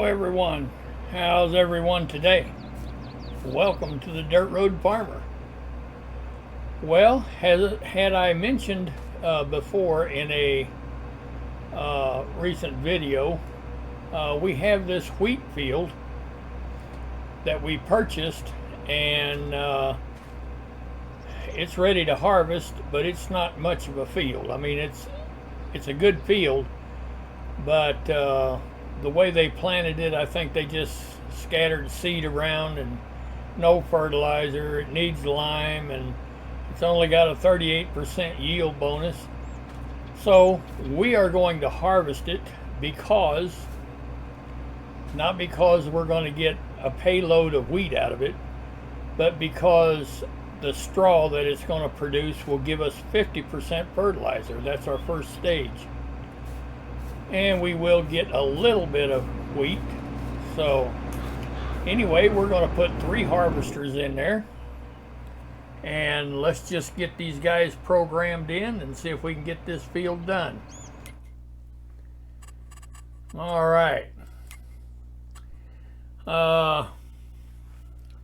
everyone, how's everyone today? Welcome to the Dirt Road Farmer. Well, had I mentioned before in a recent video, we have this wheat field that we purchased, and it's ready to harvest, but it's not much of a field. I mean, it's a good field, but the way they planted it, I think they just scattered seed around and no fertilizer. It needs lime, and it's only got a 38% yield bonus. So we are going to harvest it not because we're going to get a payload of wheat out of it, but because the straw that it's going to produce will give us 50% fertilizer. That's our first stage. And we will get a little bit of wheat. So anyway, we're going to put 3 harvesters in there, and let's just get these guys programmed in and see if we can get this field done. All right.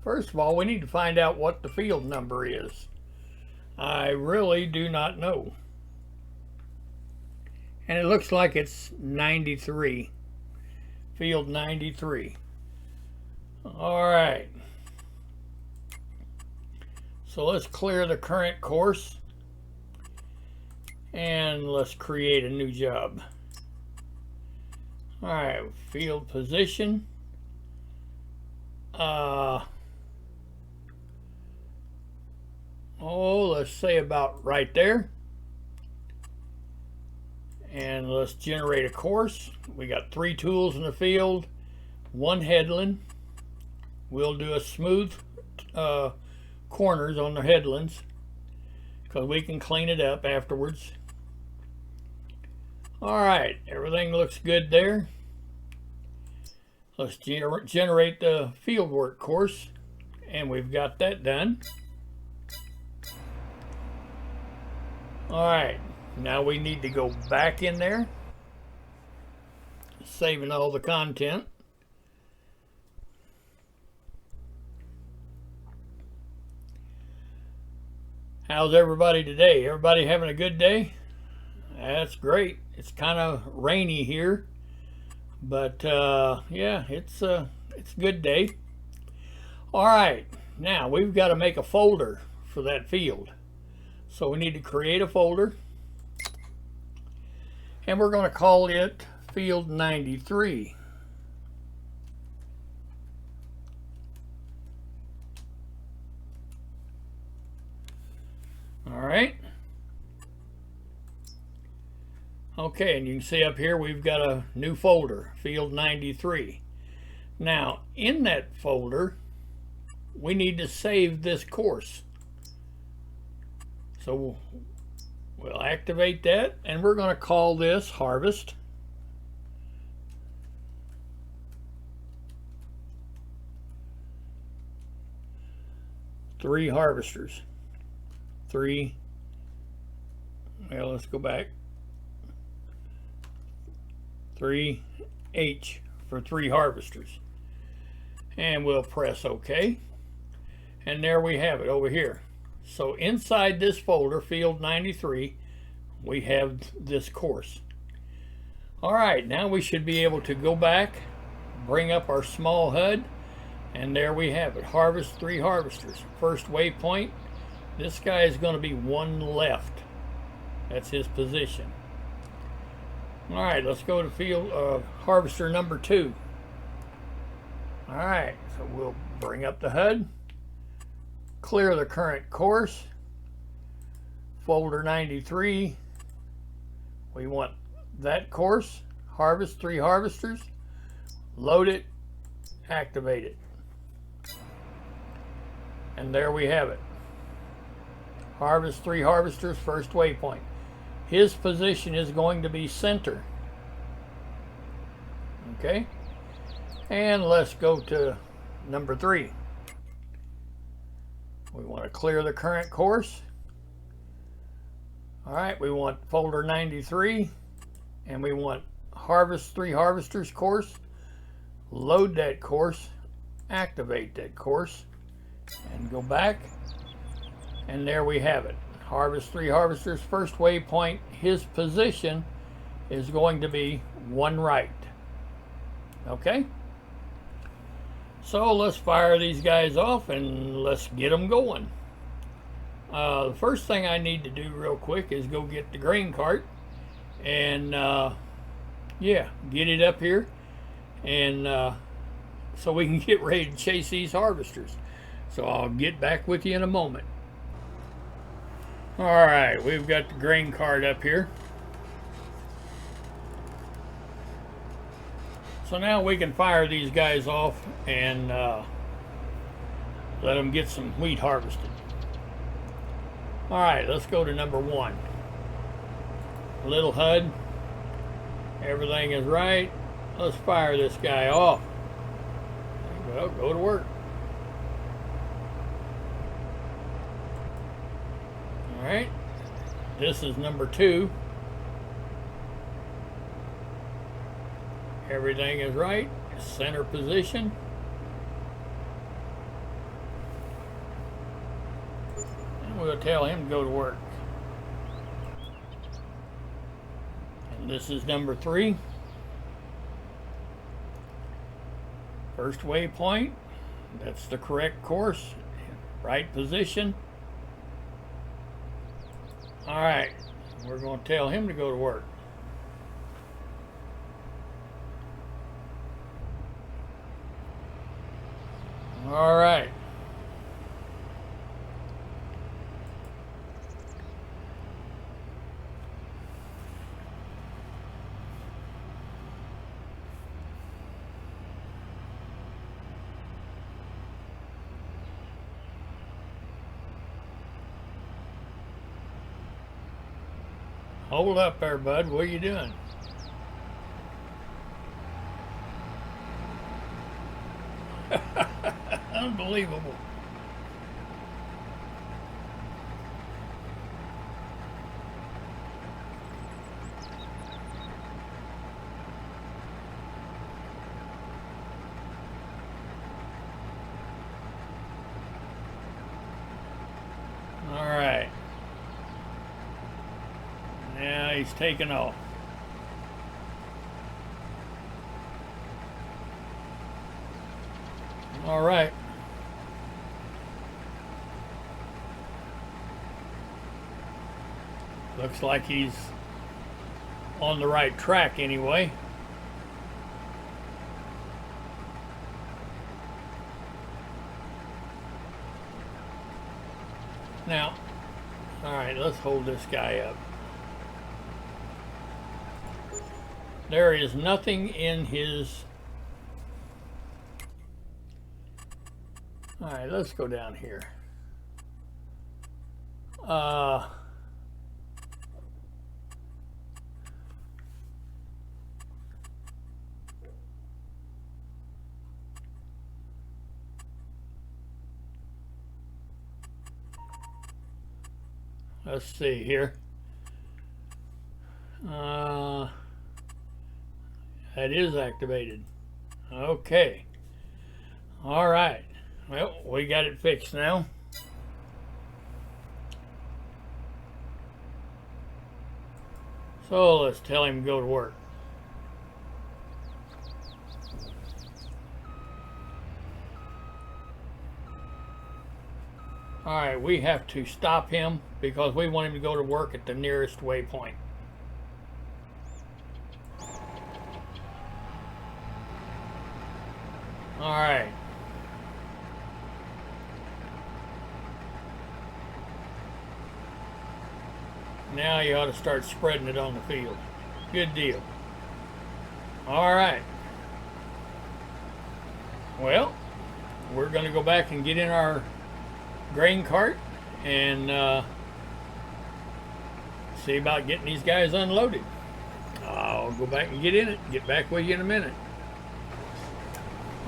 First of all, we need to find out what the field number is. I really do not know. And it looks like it's 93. Field 93. All right. So let's clear the current course and let's create a new job. All right, field position. Let's say about right there. And let's generate a course. We got 3 tools in the field, 1 headland. We'll do a smooth corners on the headlands because we can clean it up afterwards. All right, everything looks good there. Let's generate the fieldwork course, and we've got that done. All right. Now we need to go back in there, saving all the content. How's everybody today? Everybody having a good day? That's great. It's kind of rainy here, but yeah, it's a good day. All right, now we've got to make a folder for that field. So we need to create a folder. And we're going to call it Field 93. All right. Okay, and you can see up here we've got a new folder, Field 93. Now, in that folder, we need to save this course. So we'll activate that, and we're going to call this Harvest. Three harvesters. 3. Well, let's go back. 3H for 3 harvesters. And we'll press OK. And there we have it over here. So inside this folder, Field 93, we have this course. All right, now we should be able to go back, bring up our small HUD, and there we have it. Harvest 3 harvesters. First waypoint, this guy is going to be 1 left. That's his position. All right, let's go to field harvester number 2. All right, so we'll bring up the HUD. Clear the current course, folder 93. We want that course, harvest 3 harvesters, load it, activate it. And there we have it. Harvest 3 harvesters, first waypoint. His position is going to be center. Okay, and let's go to number 3. We want to clear the current course. All right, we want folder 93, and we want harvest 3 harvesters course, load that course, activate that course, and go back. And there we have it. Harvest 3 harvesters, first waypoint, his position is going to be 1 right. Okay? So let's fire these guys off and let's get them going. The first thing I need to do real quick is go get the grain cart and yeah, get it up here, and so we can get ready to chase these harvesters. So I'll get back with you in a moment. Alright, we've got the grain cart up here. So now we can fire these guys off and let them get some wheat harvested. Alright, let's go to number 1. Little HUD. Everything is right. Let's fire this guy off. Well, go to work. Alright, this is number 2. Everything is right. Center position. And we'll tell him to go to work. And this is number 3. First waypoint. That's the correct course. Right position. Alright, we're going to tell him to go to work. Alright. Hold up there, bud. What are you doing? Unbelievable. All right. Now he's taking off. All right. Looks like he's on the right track anyway. Now, all right, let's hold this guy up. There is nothing in his... All right, let's go down here. Let's see here. That is activated. Okay. All right. Well, we got it fixed now. So let's tell him to go to work. All right, we have to stop him because we want him to go to work at the nearest waypoint. All right. Now you ought to start spreading it on the field. Good deal. All right. Well, we're going to go back and get in our grain cart and see about getting these guys unloaded. I'll go back and get in it. Get back with you in a minute.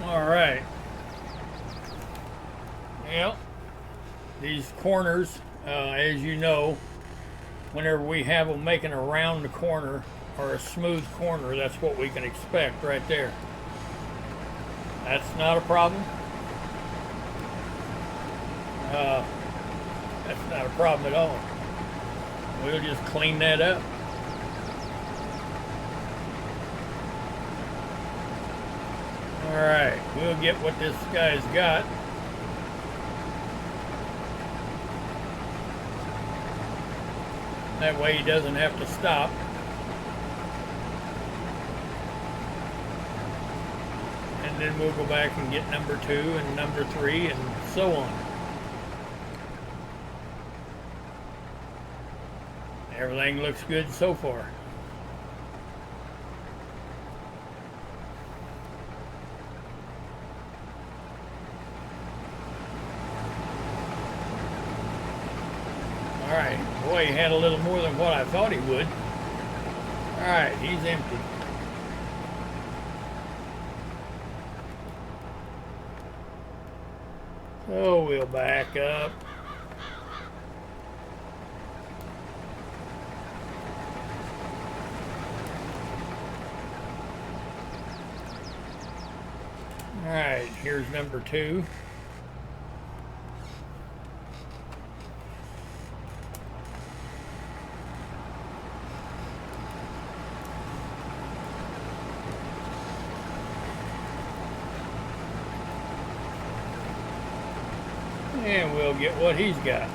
All right. Well, these corners, as you know, whenever we have them making a round corner or a smooth corner, that's what we can expect right there. That's not a problem. That's not a problem at all. We'll just clean that up. Alright, we'll get what this guy's got. That way he doesn't have to stop. And then we'll go back and get number 2 and number 3 and so on. Everything looks good so far. Alright, boy, he had a little more than what I thought he would. Alright, he's empty. So we'll back up. Alright, here's number 2. And we'll get what he's got.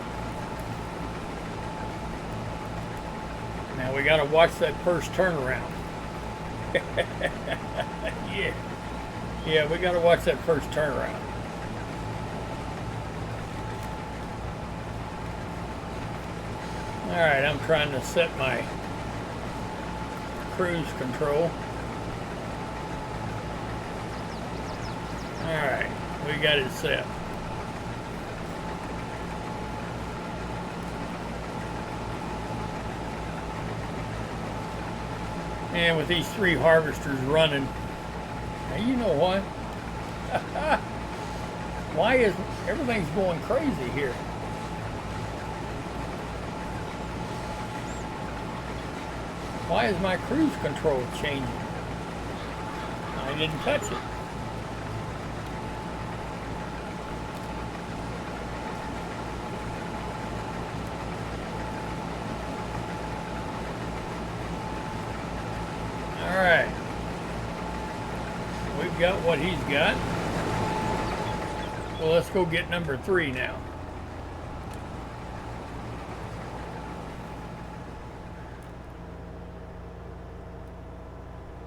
Now we got to watch that first turnaround. Yeah, we got to watch that first turnaround. All right, I'm trying to set my cruise control. All right, we got it set. And with these 3 harvesters running, now you know what? Why is everything's going crazy here? Why is my cruise control changing? I didn't touch it. Alright, we've got what he's got. Well, let's go get number 3 now.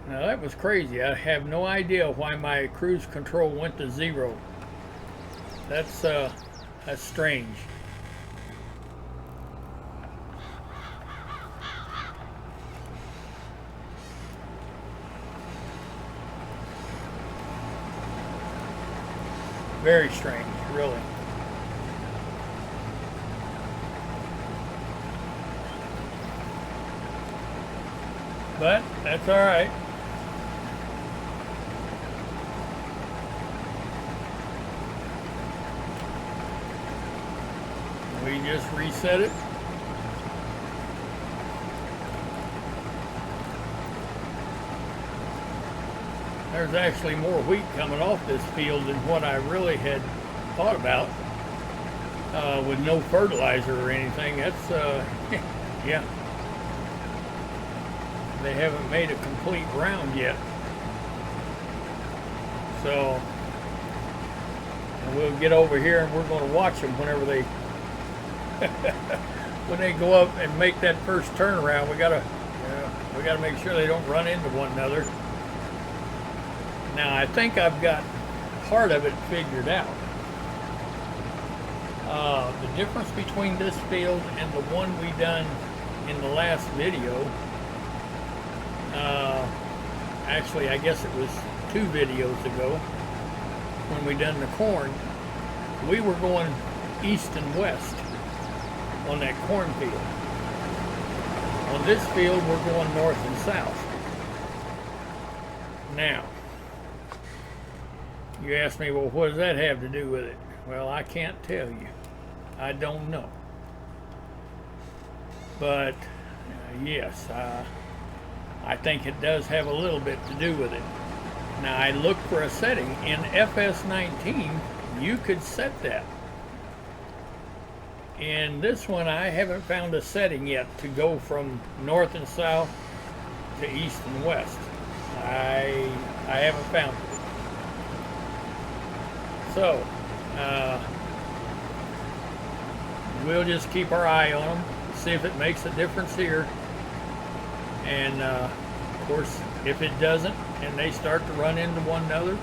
Now that was crazy. I have no idea why my cruise control went to 0. That's strange. Very strange, really. But that's all right. We just reset it. There's actually more wheat coming off this field than what I really had thought about, with no fertilizer or anything. That's, yeah. They haven't made a complete round yet. So, and we'll get over here and we're going to watch them whenever they, when they go up and make that first turnaround. We gotta make sure they don't run into one another. Now, I think I've got part of it figured out. The difference between this field and the one we done in the last video, actually I guess it was 2 videos ago when we done the corn, we were going east and west on that cornfield. On this field we're going north and south. Now, you ask me, well, what does that have to do with it? Well, I can't tell you. I don't know. But, yes, I think it does have a little bit to do with it. Now I looked for a setting in FS19. You could set that. In this one, I haven't found a setting yet to go from north and south to east and west. I haven't found it. So we'll just keep our eye on them, see if it makes a difference here. And of course, if it doesn't and they start to run into one another,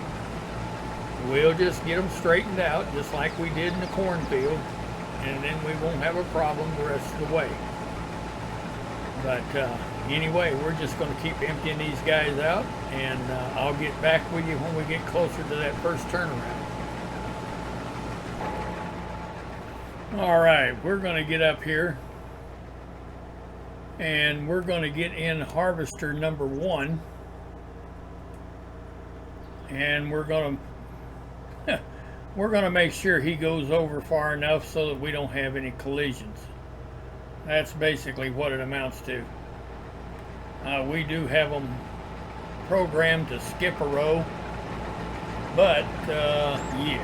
we'll just get them straightened out just like we did in the cornfield, and then we won't have a problem the rest of the way. But anyway, we're just going to keep emptying these guys out, and I'll get back with you when we get closer to that first turnaround. All right, we're going to get up here, and we're going to get in harvester number 1, and we're going to make sure he goes over far enough so that we don't have any collisions. That's basically what it amounts to. We do have them programmed to skip a row, but yeah.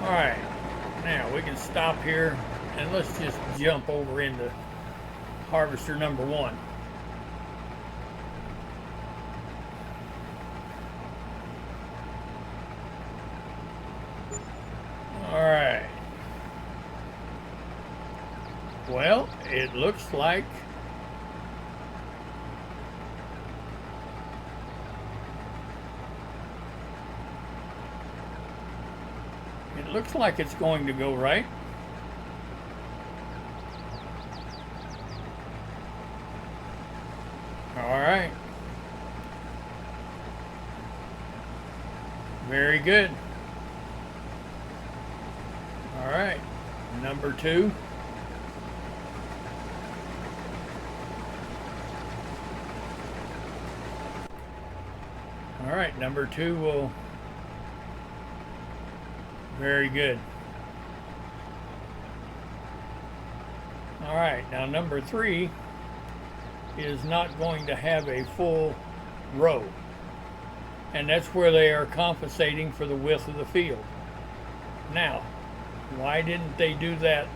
All right, now we can stop here and let's just jump over into harvester number 1. All right. Well, it looks like it's going to go right. All right. Very good. All right, number 2. All right, number 2 will. Very good. All right, now number 3 is not going to have a full row, and that's where they are compensating for the width of the field. Now, why didn't they do that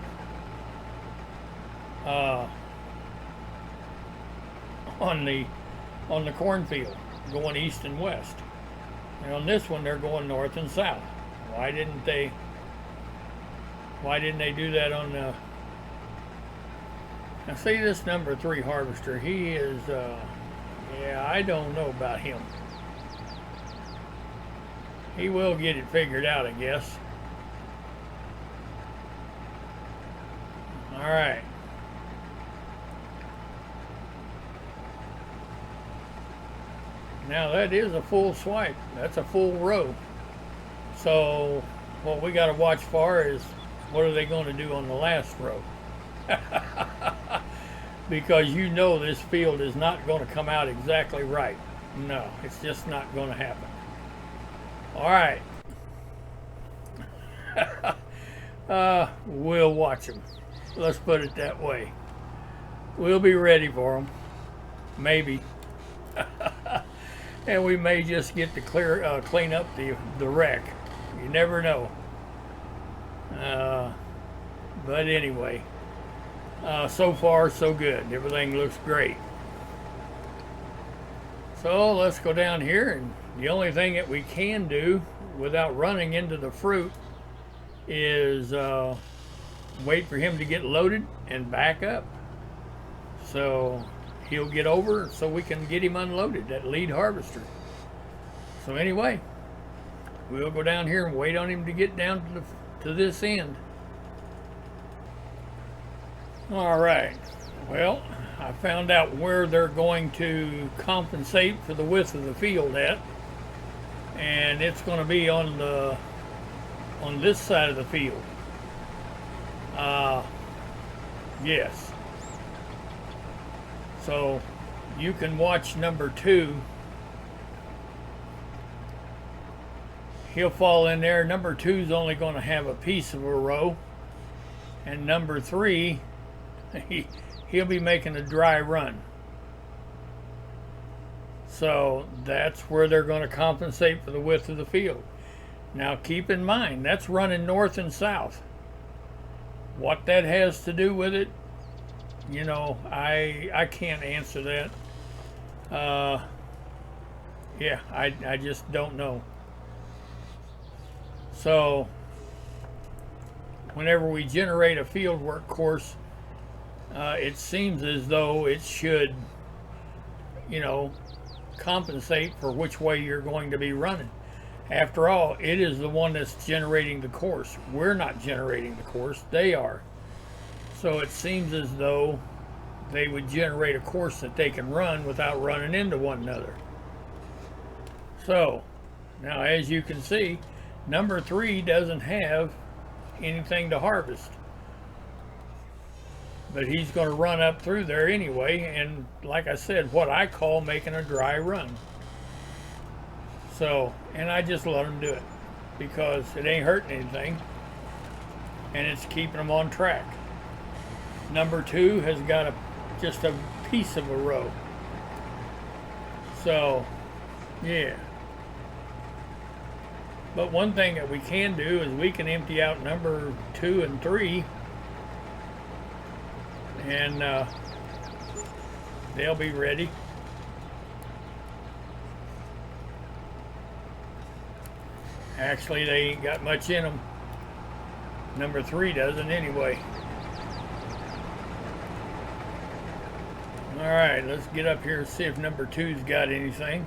on the cornfield, going east and west? And on this one, they're going north and south. Why didn't they do that on the? Now see this number 3 harvester. He is, yeah, I don't know about him. He will get it figured out, I guess. All right. Now that is a full swipe. That's a full row. So what we got to watch for is what are they going to do on the last row? Because you know this field is not going to come out exactly right. No, it's just not going to happen. All right. We'll watch them. Let's put it that way. We'll be ready for them. Maybe. And we may just get to clean up the wreck. You never know. But anyway, so far so good. Everything looks great. So let's go down here, and the only thing that we can do without running into the fruit is wait for him to get loaded and back up. So he'll get over so we can get him unloaded, that lead harvester. So anyway, we'll go down here and wait on him to get down to this end. All right, well, I found out where they're going to compensate for the width of the field at, and it's going to be on this side of the field. Yes. So you can watch number 2. He'll fall in there. Number 2 is only going to have a piece of a row, and number 3, he'll be making a dry run. So that's where they're going to compensate for the width of the field. Now keep in mind, that's running north and south. What that has to do with it, you know, I can't answer that. Yeah, I just don't know. So whenever we generate a fieldwork course, it seems as though it should, you know, compensate for which way you're going to be running. After all, it is the one that's generating the course. We're not generating the course, they are. So it seems as though they would generate a course that they can run without running into one another. So now, as you can see, number 3 doesn't have anything to harvest, but he's going to run up through there anyway, and like I said, what I call making a dry run. So, and I just let him do it because it ain't hurting anything and it's keeping them on track. Number 2 has got just a piece of a row. So yeah, but one thing that we can do is we can empty out number 2 and 3, and they'll be ready. Actually, they ain't got much in them. Number 3 doesn't anyway. All right, let's get up here and see if number 2's got anything.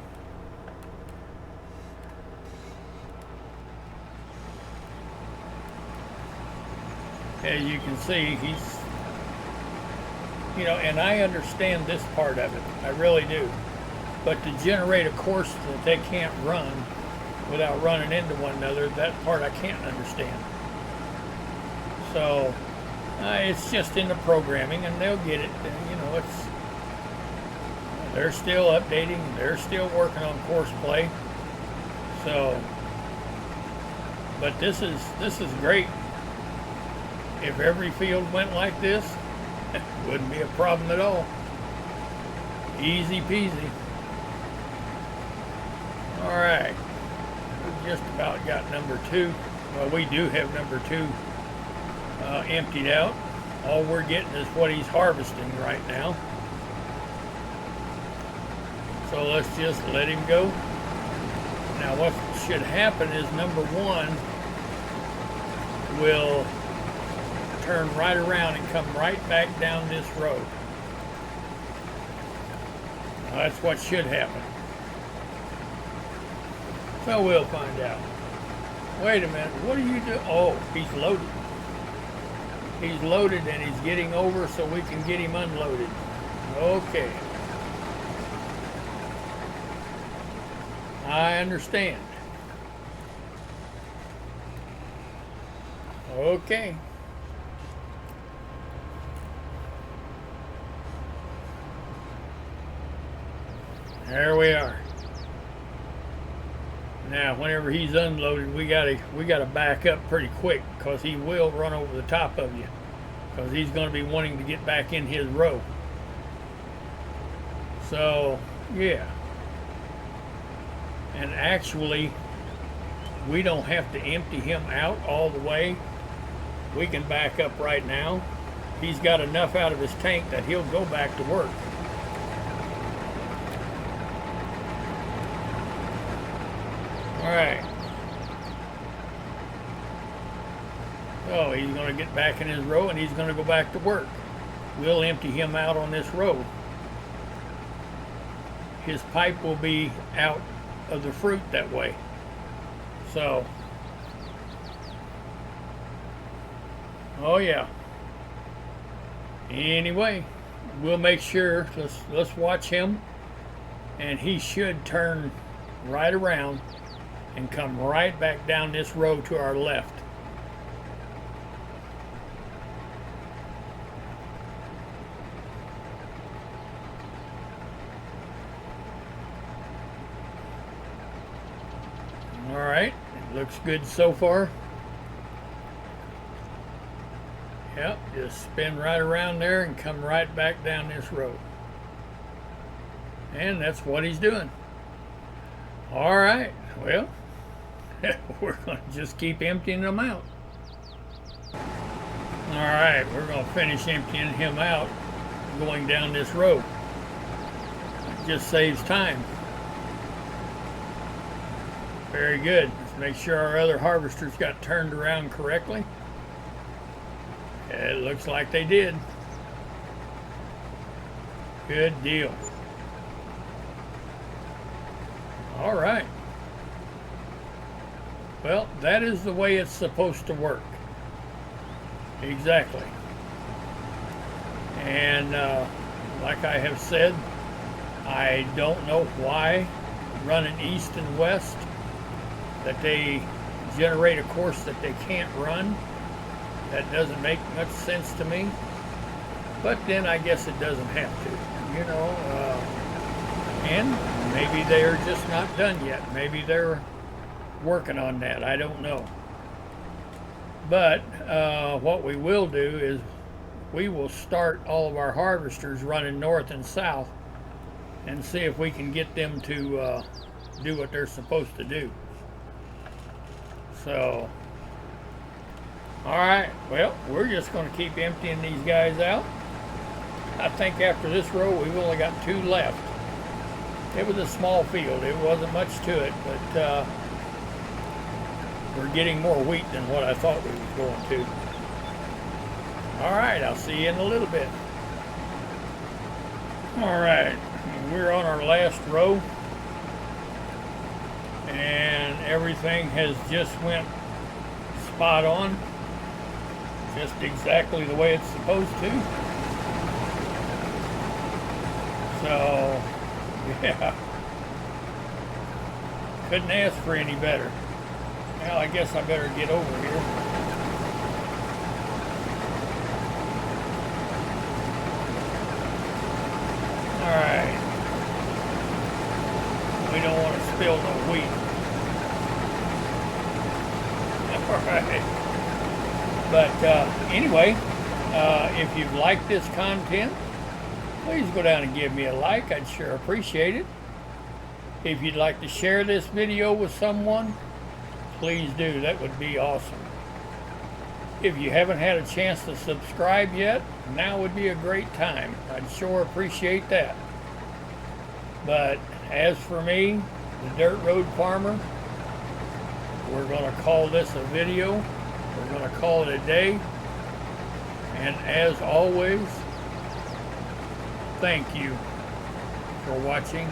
As you can see, he's, you know, and I understand this part of it. I really do. But to generate a course that they can't run without running into one another, that part I can't understand. So it's just in the programming, and they'll get it. You know, they're still updating, they're still working on Courseplay. So, but this is great. If every field went like this, it wouldn't be a problem at all. Easy peasy. All right. Just about got number 2. Well, we do have number 2 emptied out. All we're getting is what he's harvesting right now. So let's just let him go. Now what should happen is number 1 will turn right around and come right back down this road. Now, that's what should happen. So we'll find out. Wait a minute, what are you doing? Oh, he's loaded. He's loaded and he's getting over so we can get him unloaded. Okay. I understand. Okay. There we are. Now, whenever he's unloaded, we gotta back up pretty quick, because he will run over the top of you, because he's going to be wanting to get back in his row. So, yeah. And actually, we don't have to empty him out all the way. We can back up right now. He's got enough out of his tank that he'll go back to work. All right. So he's going to get back in his row and he's going to go back to work. We'll empty him out on this row. His pipe will be out of the fruit that way. So, oh yeah. Anyway, we'll make sure, let's watch him, and he should turn right around and come right back down this road to our left. All right, it looks good so far. Yep, just spin right around there and come right back down this road. And that's what he's doing. All right, well, we're going to just keep emptying them out. All right, we're going to finish emptying him out going down this road. It just saves time. Very good. Let's make sure our other harvesters got turned around correctly. It looks like they did. Good deal. All right. Well, that is the way it's supposed to work. Exactly. And like I have said, I don't know why running east and west that they generate a course that they can't run. That doesn't make much sense to me. But then I guess it doesn't have to, you know. And maybe they're just not done yet. Maybe they're working on that. I don't know. But what we will do is we will start all of our harvesters running north and south and see if we can get them to do what they're supposed to do. So, all right, well, we're just going to keep emptying these guys out. I think after this row, we've only got 2 left. It was a small field. It wasn't much to it, but we're getting more wheat than what I thought we was going to. All right, I'll see you in a little bit. All right, we're on our last row, and everything has just went spot on, just exactly the way it's supposed to. So, yeah, couldn't ask for any better. Well, I guess I better get over here. All right. We don't want to spill the wheat. All right. But anyway, if you've liked this content, please go down and give me a like. I'd sure appreciate it. If you'd like to share this video with someone, please do. That would be awesome. If you haven't had a chance to subscribe yet, now would be a great time. I'd sure appreciate that. But as for me, the Dirt Road Farmer, we're going to call this a video. We're going to call it a day. And as always, thank you for watching.